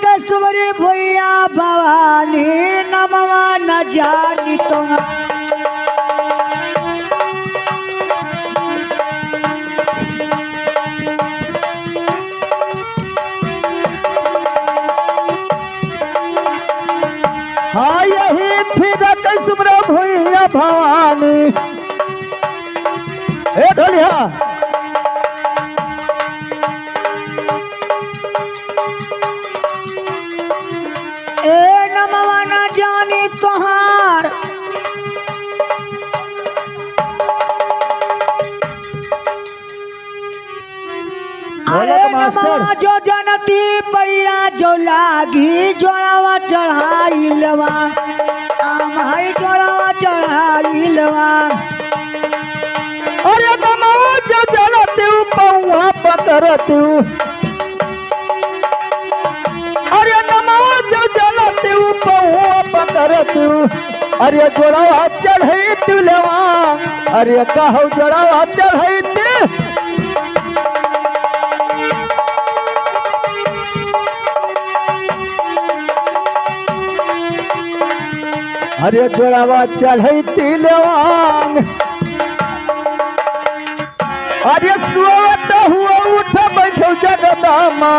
के सुमरी भैया भवानी नमवा न जानी तो हाँ यही फिरत सुमरा भैया भवानी ए ढोलिया ए नमवा न जानी तोहार अरे नमवा जो जनती पैया जो लागी जोड़ावा चढ़ाई लवा आम है जोड़ावा चढ़ाई लवा अरे नमो जो जनती पौआ पकड़ती अरे नमो जो जनती पौआ पकड़ती अरे जोड़ावा चढ़ई तुलवा अरे कहू जोड़ावा चढ़ई अरे जोड़ावा चढ़ई तिलवांग अरे सुवत हुआ उठ बैठो जगदम्मा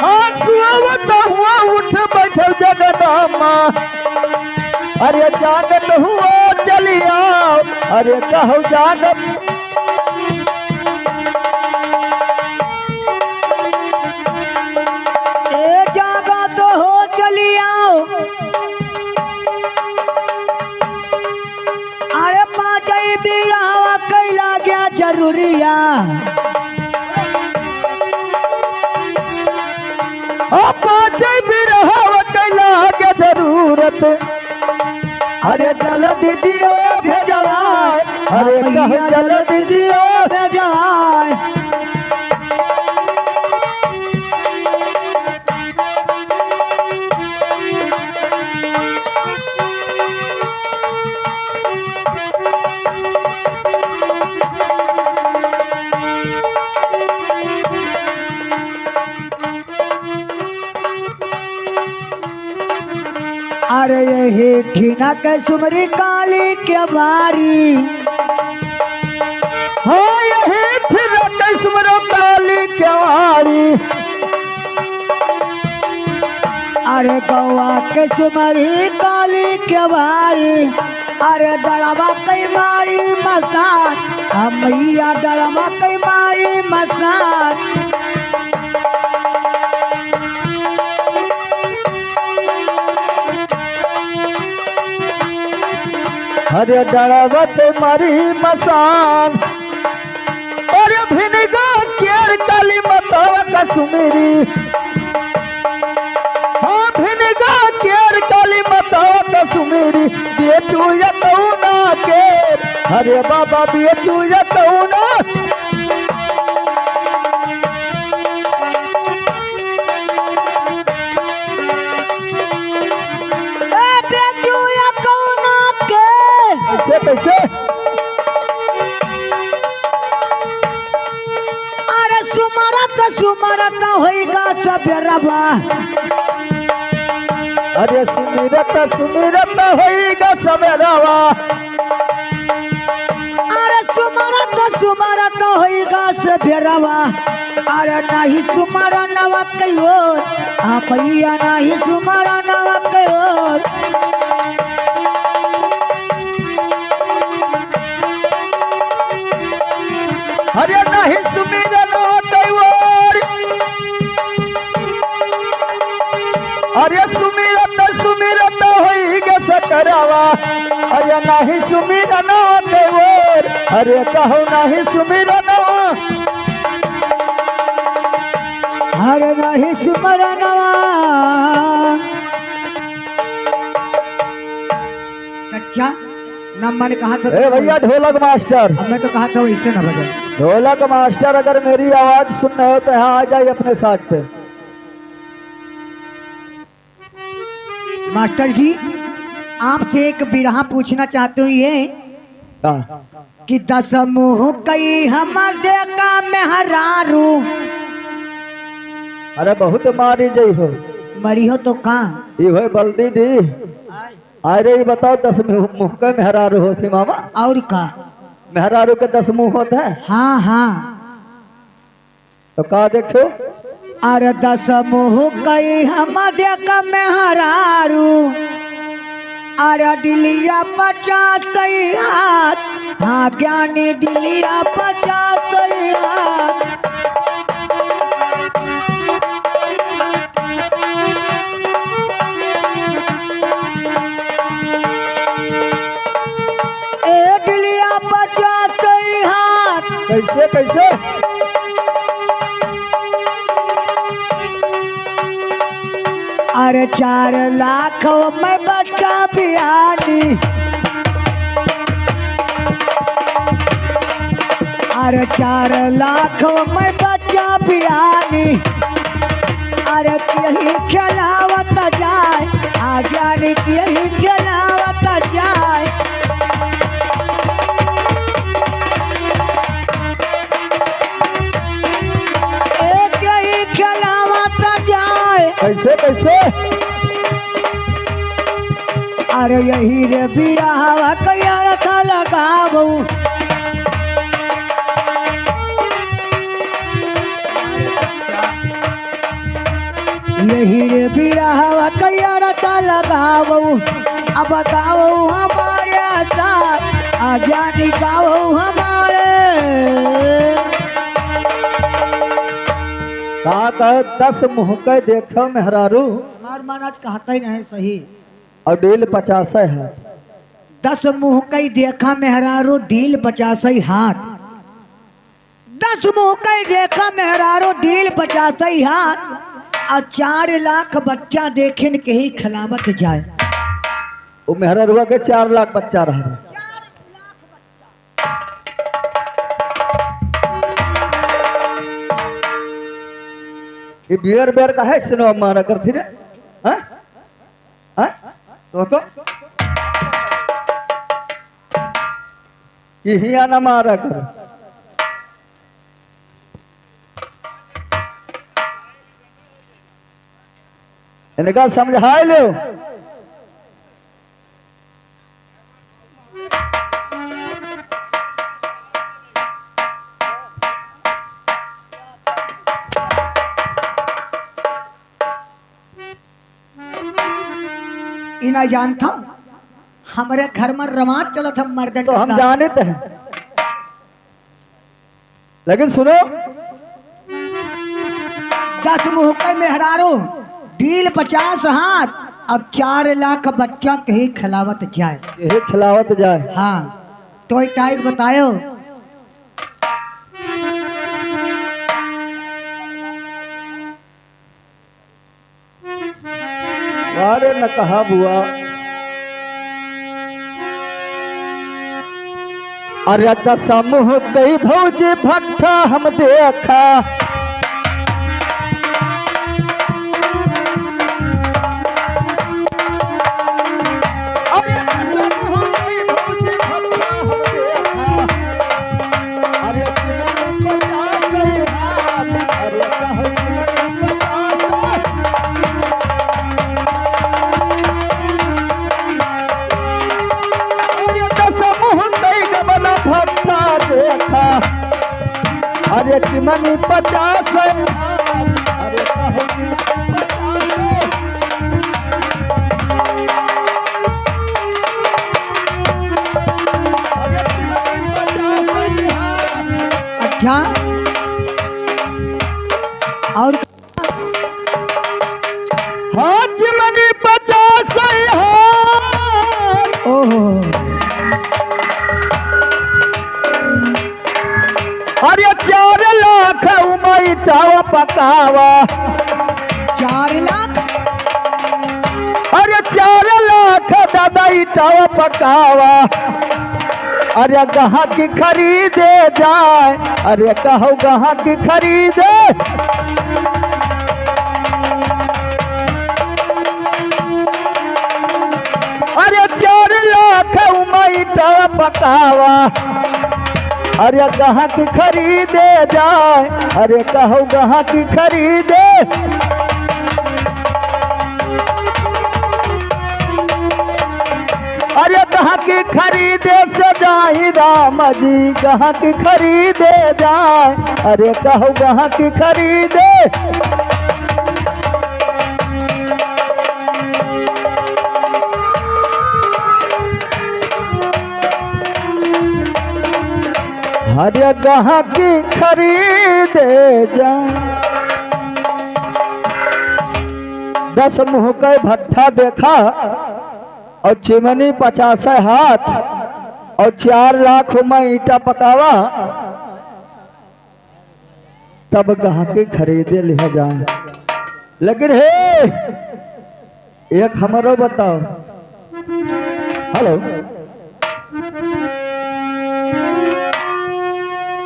हाँ सुवत हुआ उठ बैठो जगदम्मा अरे जागत हुआ चलिया अरे कहो जागत जरूरिया कैला के जरूरत अरे जल दीदियो भेजवाए अरे जल दीदियो भेजवाए अरे यही ठीना के सुमरी काली के बारी हाँ यही ठीना के सुमरी काली के बारी अरे गौआ के सुमरी काली के बारी अरे दड़वा कई मारी मसान मैया दड़वा कई मारी मसान अरे डरावत मरी मसान अरे भिनगा केर काली मतवा का सुमेरी हाँ भिनगा केर काली मतवा का सुमेरी बेचू यतौना के अरे बाबा बेचू यतौना कैसे अरे सुमरत होइगा सबेरवा अरे सुमिरत होइगा सबेरवा अरे सुमरत होइगा सबेरवा अरे नहीं सुमर नवा कयो मैया नहीं सुमर नवा कयो अरे नहीं सुमिरन कैवर अरे सुमिरत होई गे सकरावा अरे नहीं सुमिरन कैवर अरे कहो नहीं सुमिरन अरे नहीं सुमरनवा कच्चा ना मैंने कहा था भैया ढोलक मास्टर अब मैं तो कहा था वैसे ना बजे ढोलक मास्टर अगर मेरी आवाज सुन रहे हो तो यहाँ आ जाइए अपने साथ पे मास्टर जी आपसे एक बिरहा पूछना चाहते हूँ ये कि 10 मुँह कई हम देखा मेहरारू अरे बहुत मारी जई हो। मरी हो तो कहाँ? ये हो बल्दी दी। अरे ये बताओ 10 मुँह का मेहरारू होती मामा? और का? मेहरारू के 10 मुँह होता है। हाँ हाँ। तो का देखो? अरे 10 मुँह कई हम देख मेहरारू, अरे दिलिया 50 हाथ, हाँ ज्ञानी दिलिया 50 हाथ। ए दिलिया 50 हाथ। कैसे कैसे? अरे 4 लाख में बच्चा बियानी, अरे 4 लाख में बच्चा बियानी, अरे यही खिलावत जाए, आज्ञानी यही खिलावत जाए। एक यही खिलावत जाए। कैसे कैसे? अरे यही रे बिरहवा कया रथा लगाबू, यही रे बिरहवा कया रथा लगाबू। अब गाओ हमारे साथ, आज्ञानी गाओ हमारे। कहा कहो 10 मुँह का देखो मेहरारू मार माना कहता ही नहीं सही। और डील 50 है। 10 मुँह कई देखा मेहरारू, दिल 50 हाथ। 10 मुँह कई देखा मेहरारू, दिल 50 हाथ। और 4 लाख बच्चा देखे के ही खिलावत जाए। वो मेहरारुआ के 4 लाख बच्चा रहा। ये बियर बियर का है सिनेमा मारा करती रे। हाँ हाँ तो को कि हिया ना मारा कर। इनका समझाए लो। इना जानता हमारे घर में रवाज चला था मर्दन तो हम का। जानते हैं, लेकिन सुनो 10 मुँह के मेहरारू, दिल 50 हाथ। अब 4 लाख बच्चा कहीं खिलावत जाए। यही खिलावत जाए। हाँ तो टाइट बतायो। वारे न कहा बुआ। अरे 10 मुँह कई भौजी भट्ठा हम देखा। अरे 10 मुँह कई भौजी भट्ठा हम देखा। अरे चिमनी 50 हाथ। अरे कहो चिमनी 50। अरे 10 मुँह कई डबल भट्ठा देखा। अरे चिमनी 50 हाथ। अरे कहो चिमनी 50। अरे चिमनी 50 हाथ। अच्छा और हाँ चिमनी 50 हाथ। ओहो अरे 4 लाख उमैटावा पकावा। 4 लाख। अरे 4 लाख दादा इटावा पकावा। अरे गहा की खरीदे जाए। अरे कहो गहा की खरीदे। अरे 4 लाख उमैटावा पकावा। अरे कहाँ की खरीदे जाए, अरे कहो कहाँ की खरीदे। अरे कहाँ की खरीदे सजाई राम जी, कहाँ की खरीदे जाए, अरे कहो कहाँ की खरीदे। अरे कहाँ की खरीदे जाए। 10 मुँह का भट्ठा देखा और चिमनी 50 हाथ और 4 लाख में ईटा पकावा, तब कहाँ के खरीदे लिया जाए। लेकिन हे एक हमारो बताओ, हेलो,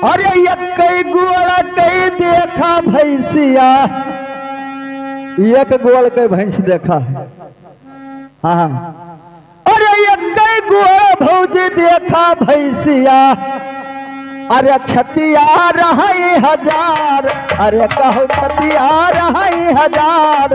अरे ये कई गोला कई देखा भैंसिया, एक गोल कई भैंस देखा है। हाँ, अरे ये कई गोल भौजी देखा भैंसिया, अरे छतिया रही 1000, अरे कहो छतिया रही 1000।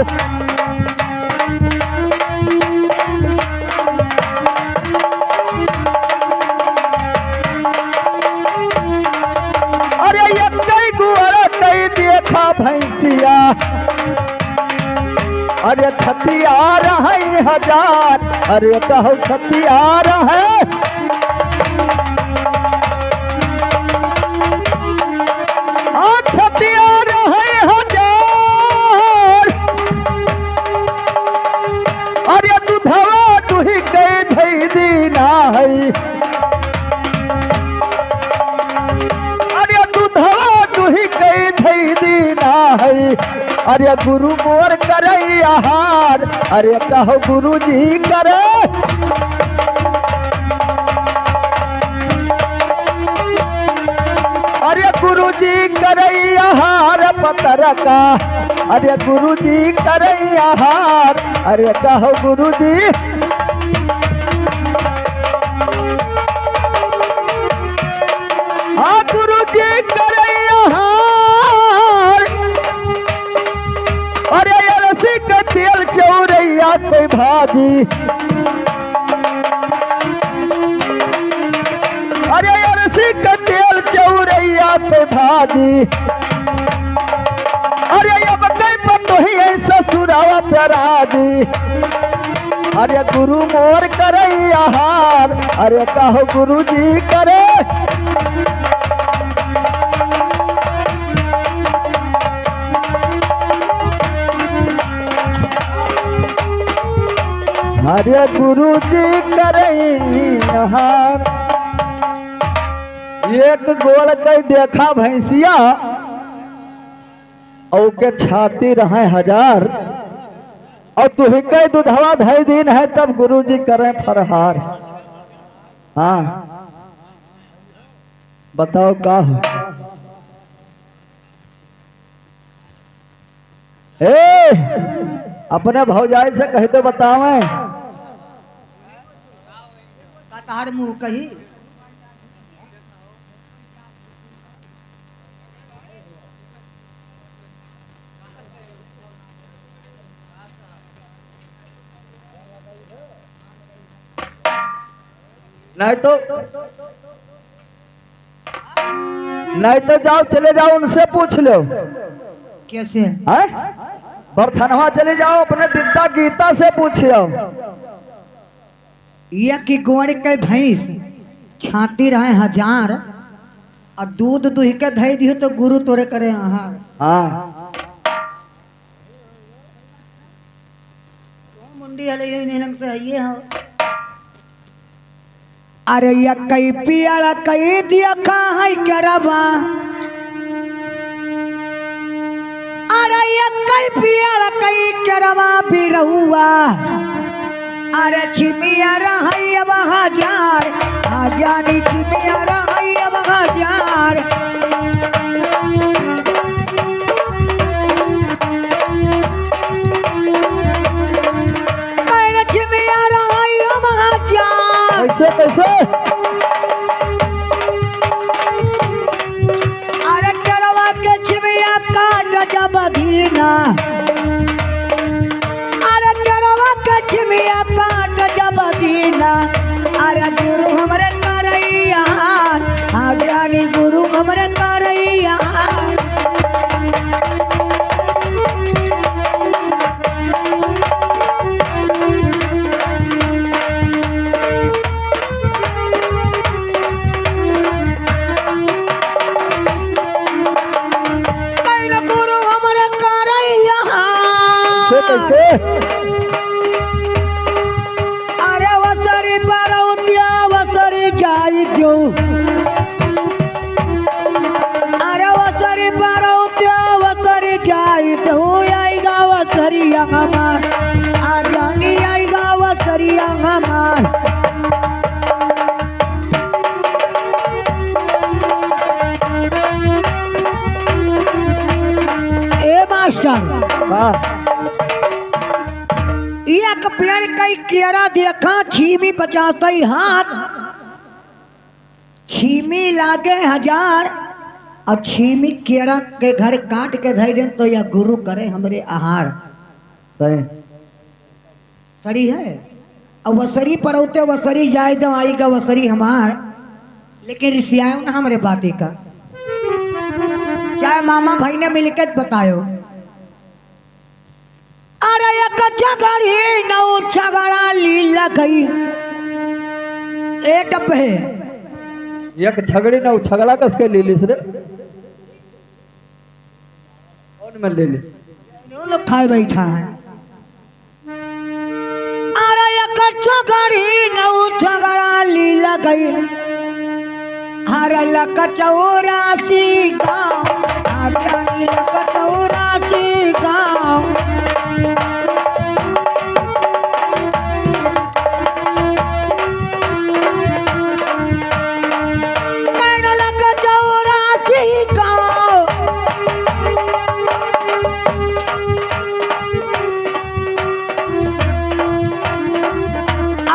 अरे ये कई गोल कई देखा भैंसिया, अरे छतिया रही 1000, अरे कहो छतिया रहे। छतिया रहे 1000, अरे दूधवा तुही कई धई दीना है, अरे दूधवा तुही कई धई दीना है। अरे गुरु मोर करे आहार, अरे कहो गुरु जी करे। अरे गुरु जी करे आहार पतर का, अरे गुरु जी करे आहार, अरे कहो गुरु जी। हाँ गुरु जी करे आहार, अरे रसी का तेल चौरैया कोई भाजी, अरे रसी का तेल चौरैया कोई भाजी। अरे अब कई पतो ही ऐसा ससुरावा प्याराजी, अरे गुरु मोर करे आहार, अरे कहो गुरु जी करे। अरे गुरु जी करे आहार। एक गोल कई देखा भैंसिया, और के छाती रहे 1000, और तुही कई दूधवा धई दिन है, तब गुरु जी करें फरहार। हाँ बताओ का हो। ए अपने भौजाई से कही तो बतावे। तार मुंह कही नहीं तो जाओ, चले जाओ उनसे पूछ लो। कैसे है बरथनवा चले जाओ, अपने दिद्दा गीता से पूछियो। ये कि गोड़ के भैंस छाती रहे 1000 और दूध दुह के धई दियो तो गुरु तोरे करे आहार। हाँ मुंडी हले यही नहीं लगता है ये हो। अरे ये कई पियाला कई दिया है करवा, अरे ये कई पियाला कई करवा भी रहुआ, अरे छिमिया रही अब 1000, जानी छिमिया रही अब 1000। छिमिया रही अब 1000। कैसे कैसे कैल गुरु हमरे करैया कैसे अरे वसरी परौतिया वसरी जाई दो अरे वसरी परौतिया वसरी जाई दो आईगा वसरी अंगमार आजानी आईगा वसरी अंगमार ए मास्टर हाँ एक पेड़ कई केरा देखा छीमी 50 हाथ छीमी लागे 1000 और छीमी केरा के घर काट के धै दें तो यह गुरु करे हमरे आहार सही सरी है और वसरी परौते वसरी जाय दो आई का वसरी हमार लेकिन रिसियायो ना हमरे बाती का चाहे मामा भाई ने मिलकर बतायो अरे एक झगड़ी नौ झगड़ा लीला गई ए डब्बे एक छगड़ी ना छगड़ा कसके ले लीस रे कौन में ले ली वो लोग खाए बैठा है अरे एक झगड़ी नौ झगड़ा लीला गई हरे लक 84 गाँव आजानी लक 84 गाँव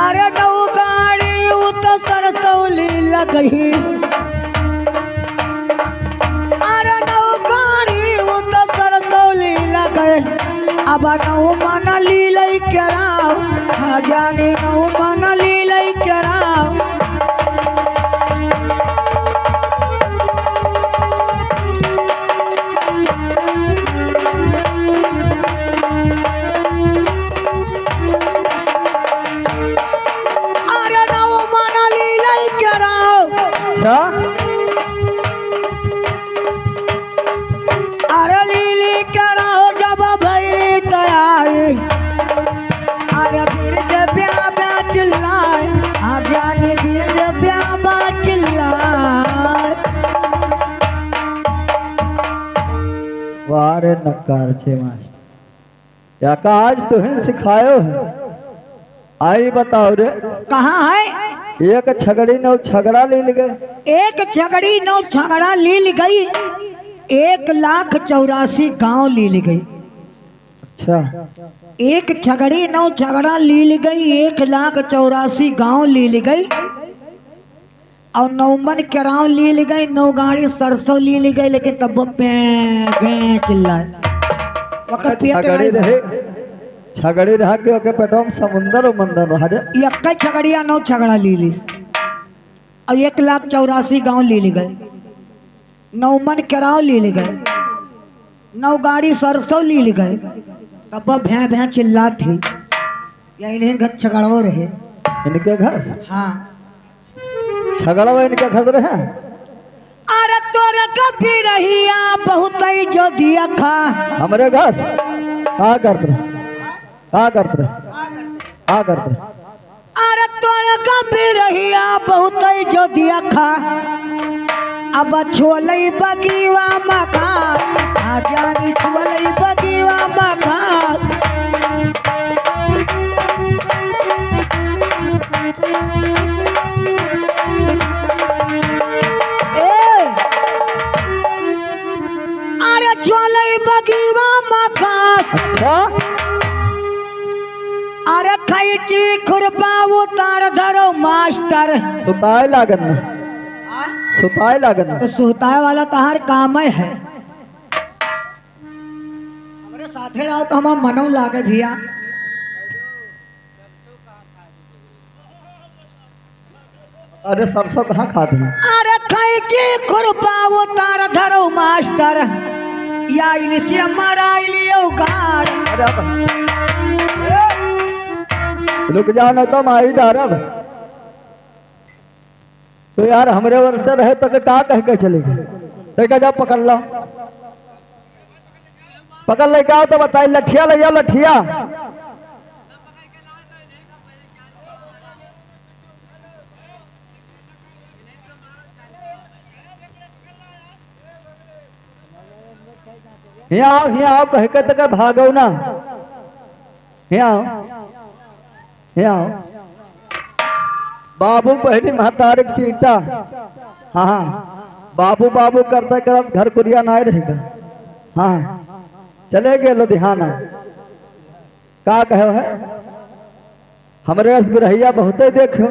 अरे नौ गाड़ी उतर सरसौली लगही अरे नौ गाड़ी उतर सरसौली लगे अब नौ मन लीलई केराव जानी नौ मन लीलई केराव अरे नौ मन लीलई केराव अच्छा अरे लीली केराव जब भैली तैयारी अरे फिर से ब्याह चिल्लाए जानी फिर से ब्याह चिल्लाए वारे नकार छे मास्टर या का आज तुहन सिखायो है आई बताओ रे कहाँ है एक छगड़ी नौ छगड़ा ले गए एक झगड़ी नौ झगड़ा लील गई 1,84,000 गांव लील गई अच्छा एक झगड़ी नौ झगड़ा लील गई 1,84,000 गांव लील गई और 9 मन केराव लील गई 9 गाड़ी सरसों लील गई लेकिन तब पे चिल्लाए वक्त पेट छगड़ी रहे छगड़ी रहा के ओके पेटों में समुंदर और मंदर रहा रे एक झगड़िया 9 झगड़ा लीली और 1,84,000 गांव लील गए 9 मन केराव लील गए 9 गाड़ी सरसों लील गए तब भैं भैं चिल्ला थी या इन्हें घर झगड़ो रहे इनके घर हाँ छगड़ा वा इनके घर रहे अरे तोरे कभी रहिया बहुत ही जो दिया खा हमारे घर का करते रहे का करते रहे का करते रहे अरे तोरे कभी रहिया बहुत ही जो दिया खा अब छोलई बगीवा मकान आजानी छोलई बगीवा मकान अरे छोलई बगीवा मकान अच्छा अरे खैची खुरपा उतार धरो मास्टर सुताए लागन ना सुताए लागन तो सुताए वाला तहार काम है हमारे साथे रहो तो हमारा मनो लागे भैया अरे सरसों कहाँ खाते हैं अरे खैची खुरपा उतार धरो मास्टर या इनसे मरा लियो गाड़। अरे अब रुक जाओ ना तो मारी डारब। तो यार हमरे वर्ष से रहे तो के का कह के चलेगी। तो क्या जाओ पकड़ लो, पकड़ ले क्या तो बताइए। लठिया ले जाओ लठिया। यहाँ आओ कह के तक भागो ना। यहाँ बाबू पहली महतारिक चीटा। हाँ हाँ बाबू बाबू करते करत घर कुरिया ना रहेगा। हाँ चले गए लुधियाना। का कहो है हमरे रस बिरहिया बहुते देखो।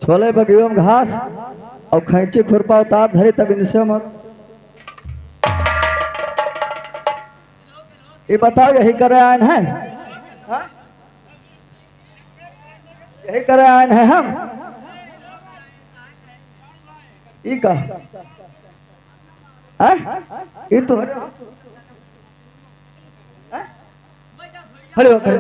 छोले बगियों में घास और खैंची खुरपा उतार धरे तब इनसे मत। ये बताओ यही करे आयन है? हाँ? यही करे आयन है हम? ई का ये तो खड़े हो खड़े।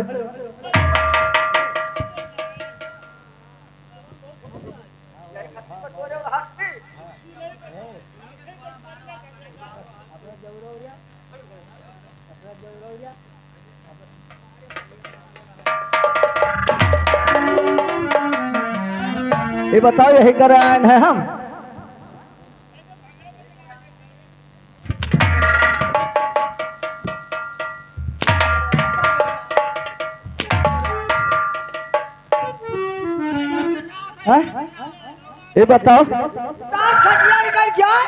ये बताओ यही करे आयन है हम? हाँ? ये बताओ खटिया निकल जाए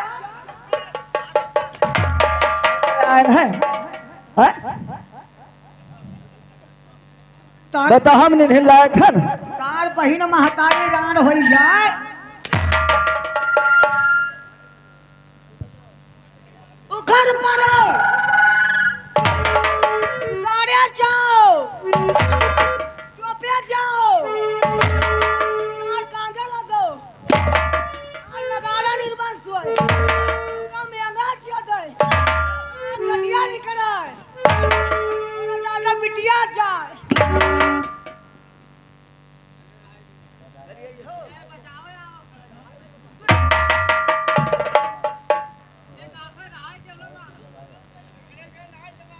आयन है? हाँ? तार बता हम नहीं लायक है ना? तार बहिन महतारी रान हो जाए। उखड़ पड़ो गाड़िया जाओ टोपे जाओ तार कांधा लगो और लगाड़ा निर्माण सोए उनका महंगा ज्यादा है खटिया निकल आए दादा बिटिया जाए।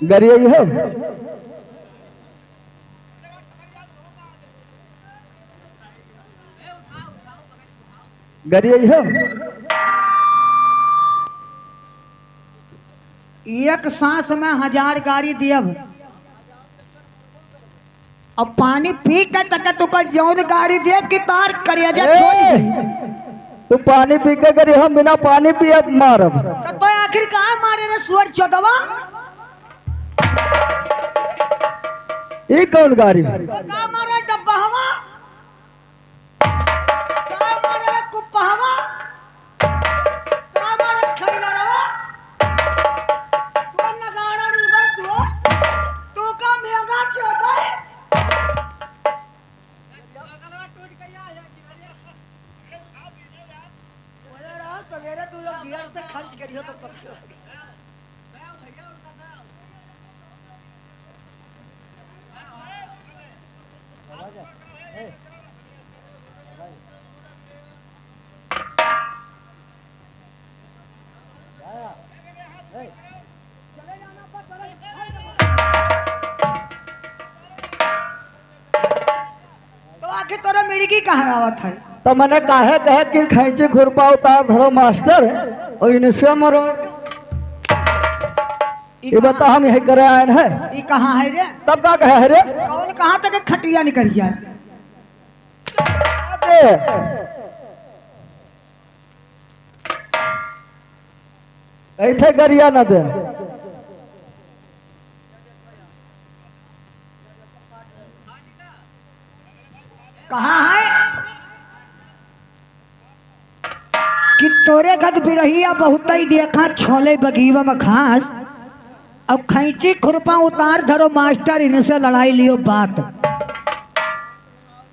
गरिया है गरिया है। एक सांस में 1000 गाड़ी दियब। अब पानी पी के तक तुकर जौन गाड़ी देव की तार करिया छोड़ तू पानी पी के करी हम बिना पानी पिए मारब। तो आखिर कहाँ मारे रे सुअर चौदवा? ये कौन गाड़ी? कहाँ मारे डब्बा हवा? कहाँ मारे रे कुप्पा हवा? कहाँ मारे खैला रवा? तू नगाड़ा निर्भर तू का महंगा चौदह है। सवेरे तू जब दिया से खर्च करियो तो पक्का तो आखिर तोरा मेरी की कहा आवत है? तो मैंने काहे कहे कि खैंची खुरपा उतार धरो मास्टर और इनसे मरो। ये बता हम यही करे आयन है? ये कहाँ है रे? तब का कहे है रे? कौन कहाँ तक खटिया निकल जाए? ऐसे गरिया न दे। कहाँ है कि तोरे गद बिरहिया बहुत ही देखा छोले बगीवा में घास। अब खैंची खुरपा उतार धरो मास्टर इनसे लड़ाई लियो बात।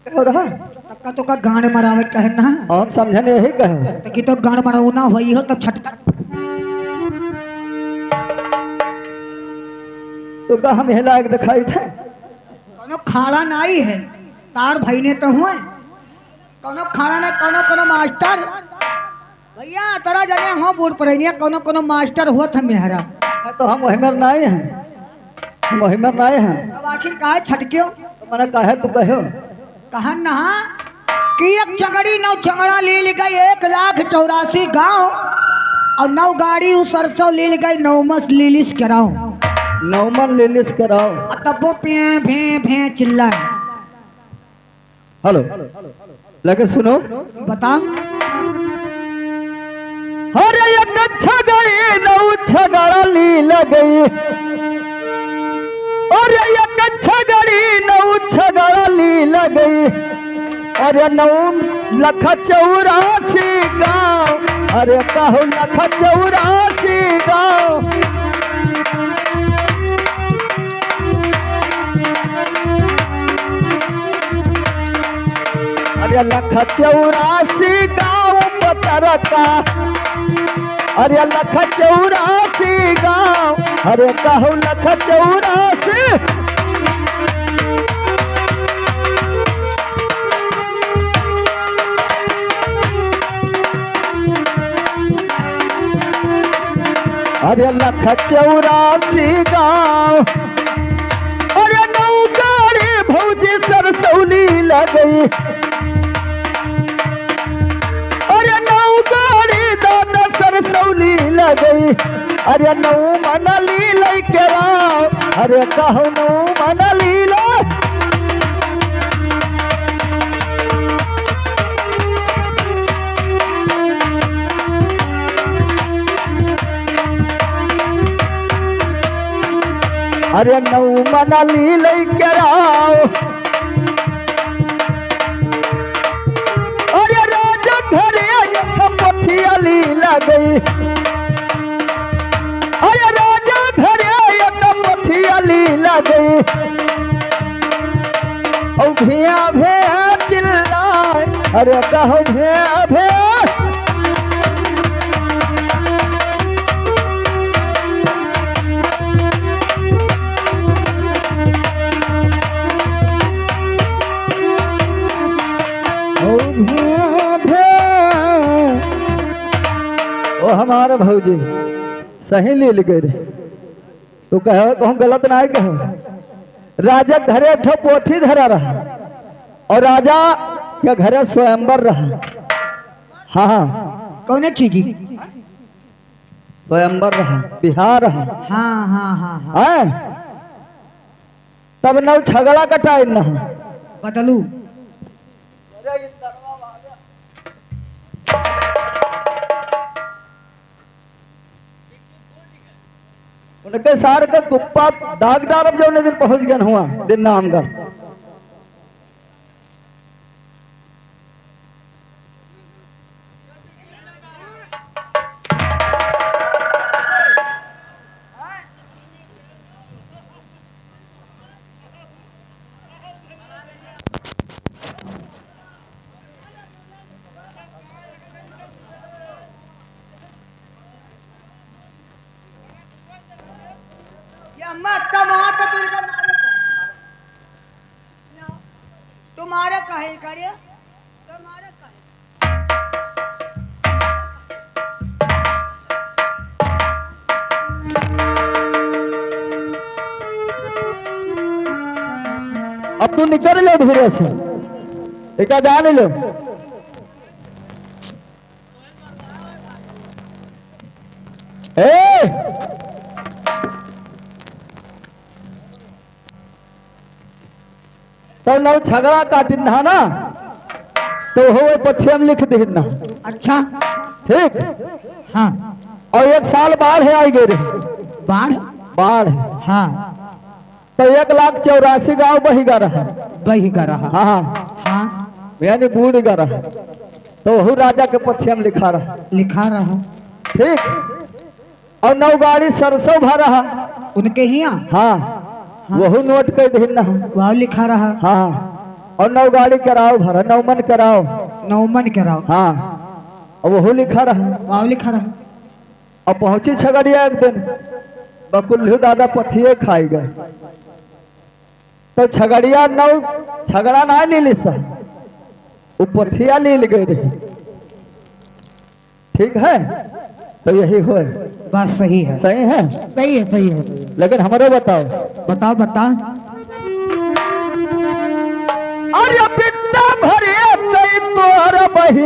हो रहा तक्का तो का गांड मरावे कहना हम समझने यही कहे कि तो गांड मरावना हुई हो तब छटका तो का हम लायक दिखाई थे। कोनो खाड़ा नहीं है तार भाई ने तो हुए कोनो खाड़ा नहीं कोनो कोनो मास्टर भैया तोरा जने हो बूढ़ पड़े कोनो कोनो मास्टर हुआ था मेहरा तो हम वही में नहीं हैं, हम वही में नहीं हैं। अब आखिर काहे छटक्यो तो मैंने कहे तू कहो कहा नहा कि एक चगड़ी नौ चंगड़ा ले गई 1,84,000 गांव और 9 गाड़ी उ सरसों ले गई 9 मस लीलिस कराओ नौमन लिलिस कराओ। तब वो पे भे चिल्लाए। हेलो लगे सुनो बता अरे एक छगड़ी नौ छगड़ा ली लगई, अरे एक छगड़ी नौ छगड़ा ली लगई, अरे 9,84,000 गाँव, अरे कहू 9,84,000 गाँव। अरे 1,84,000 गाँव पतरका, अरे 1,84,000 गाँव, अरे कहू 1,84,000। अरे 1,84,000 गाँव, अरे 9 गाड़ी भौजी सरसौली लगई, अरे 9 गाड़ी दादा सरसौली लगई, अरे 9 मनली लेके आओ, अरे कहू 9 मनली ले। अरे 9 मनली लेके आओ, अरे राजा घरे पथियाली लगई, अरे राजा घरे पथियाली लगई, औ भिया भे चिल्लाए, अरे कहो भे भे। ओ हमारे भौजी सही लील गए रे, तो कहो कहूँ गलत ना कहो। राजा घरे ठो पोथी धरा रहा और राजा के घरे स्वयंवर रहा। हाँ हाँ कौन चीज स्वयंवर रहा, बिहार रहा। हाँ हाँ हाँ हाँ हाँ तब नौ छगड़ा कटाई न बदलू उनके सार के कुप्पा दाग डारब जो दिन पहुंच गए हुआ दिन नामगढ़। तुम्हारे कहे करे तुम्हारे कहे अब तू निकल लो धीरे से, एक जान लो। तो नौ छगड़ा काटिन ना तो हो पथिया में लिख देना। अच्छा ठीक हाँ और 1 साल बाढ़ है आई गई रे, बाढ़ बाढ़ हाँ तो 1,84,000 गाँव बही गा रहा। वही कर रहा हाँ हाँ हाँ यानी बूढ़ गा रहा तो वही राजा के पथिया में लिखा रहा। लिखा रहा ठीक और 9 गाड़ी सरसों भर रहा उनके ही यहाँ हाँ वही नोट कर देना। वह लिखा रहा हाँ और 9 गाड़ी कराओ भरा 9 मन कराओ नौमन कराओ हाँ और वही लिखा रहा। वह लिखा रहा और पहुंची छगड़िया एक दिन तो कुल्लू दादा पथिए खाई गए। तो झगड़िया नौ झगड़ा ना ली सा, वो पथिया लील गई रही। ठीक है, तो यही हो बात सही है, सही है, सही है, सही है। लेकिन हमारे बताओ, बताओ बता। अरे बिट्टा भरे तोहर बहिन